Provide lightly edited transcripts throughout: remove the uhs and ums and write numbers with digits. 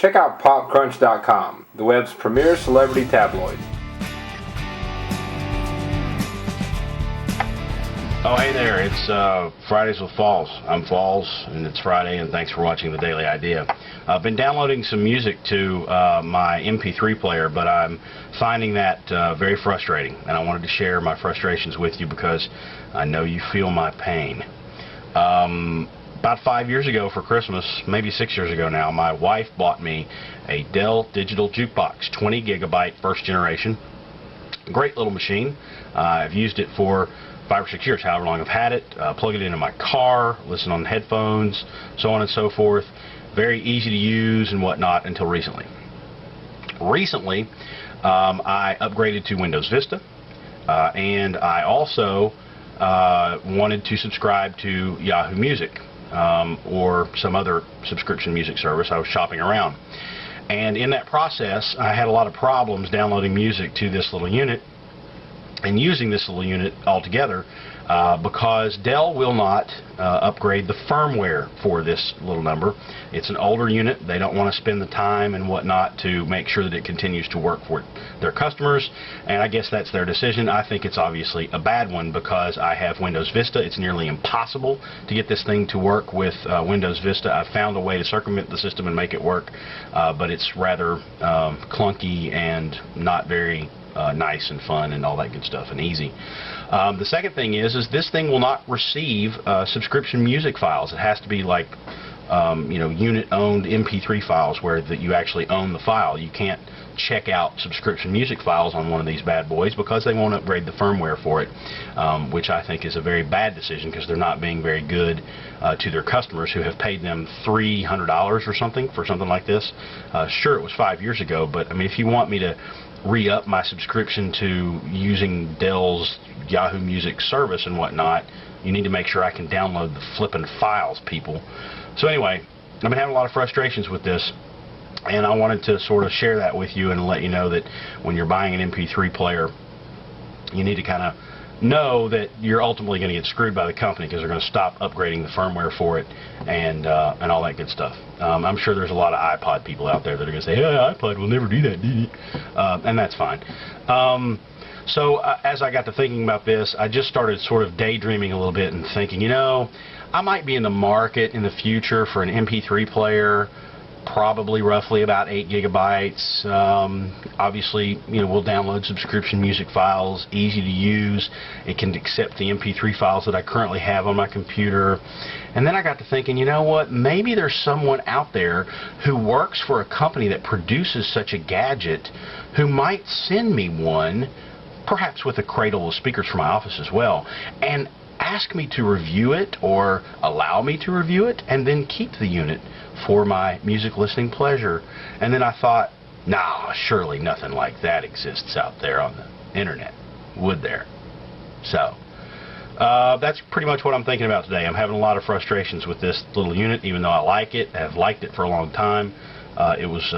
check out popcrunch.com, the web's premier celebrity tabloid. Oh, hey there, it's Fridays with Falls. I'm Falls, and it's Friday, and thanks for watching The Daily Idea. I've been downloading some music to my MP3 player, but I'm finding that very frustrating, and I wanted to share my frustrations with you because I know you feel my pain. About 5 years ago for Christmas, maybe 6 years ago now, my wife bought me a Dell digital jukebox, 20 gigabyte first generation. Great little machine. I've used it for 5 or 6 years, however long I've had it. Plug it into my car, listen on headphones, so on and so forth. Very easy to use and whatnot until recently. I upgraded to Windows Vista, and I also wanted to subscribe to Yahoo Music or some other subscription music service. I was shopping around, and in that process I had a lot of problems downloading music to this little unit and using this little unit altogether because Dell will not upgrade the firmware for this little number. It's an older unit. They don't want to spend the time and whatnot to make sure that it continues to work for their customers, and I guess that's their decision. I think it's obviously a bad one because I have Windows Vista. It's nearly impossible to get this thing to work with Windows Vista. I've found a way to circumvent the system and make it work, but it's rather clunky and not very nice and fun and all that good stuff and easy. The second thing is this thing will not receive subscription music files. It has to be like unit-owned MP3 files where you actually own the file. You can't check out subscription music files on one of these bad boys because they won't upgrade the firmware for it, which I think is a very bad decision because they're not being very good to their customers who have paid them $300 or something for something like this. Sure, it was 5 years ago, but I mean, if you want me to re-up my subscription to using Dell's Yahoo Music service and whatnot, you need to make sure I can download the flippin' files, people. So anyway, I've been having a lot of frustrations with this, and I wanted to sort of share that with you and let you know that when you're buying an MP3 player, you need to kind of know that you're ultimately going to get screwed by the company because they're going to stop upgrading the firmware for it and all that good stuff. I'm sure there's a lot of iPod people out there that are going to say, hey, iPod will never do that, did it? And that's fine. So as I got to thinking about this, I just started sort of daydreaming a little bit and thinking, I might be in the market in the future for an MP3 player, probably roughly about 8 gigabytes. Obviously, we'll download subscription music files, easy to use. It can accept the MP3 files that I currently have on my computer. And then I got to thinking, you know what, maybe there's someone out there who works for a company that produces such a gadget who might send me one, perhaps with a cradle of speakers for my office as well, and ask me to review it or allow me to review it and then keep the unit for my music listening pleasure. And then I thought, nah, surely nothing like that exists out there on the internet, would there? So that's pretty much what I'm thinking about today. I'm having a lot of frustrations with this little unit, even though I like it. I have liked it for a long time. It was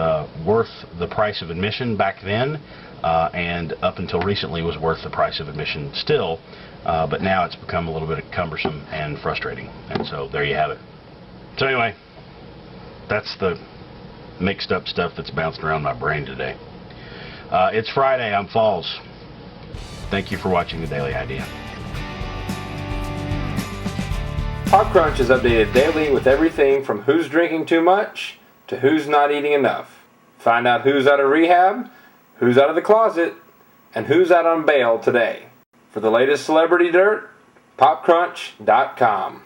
worth the price of admission back then, and up until recently was worth the price of admission still, but now it's become a little bit cumbersome and frustrating, and so there you have it. So anyway, that's the mixed up stuff that's bouncing around my brain today. It's Friday. I'm Falls. Thank you for watching The Daily Idea. Pop Crunch is updated daily with everything from who's drinking too much to who's not eating enough. Find out who's out of rehab, who's out of the closet, and who's out on bail today. For the latest celebrity dirt, popcrunch.com.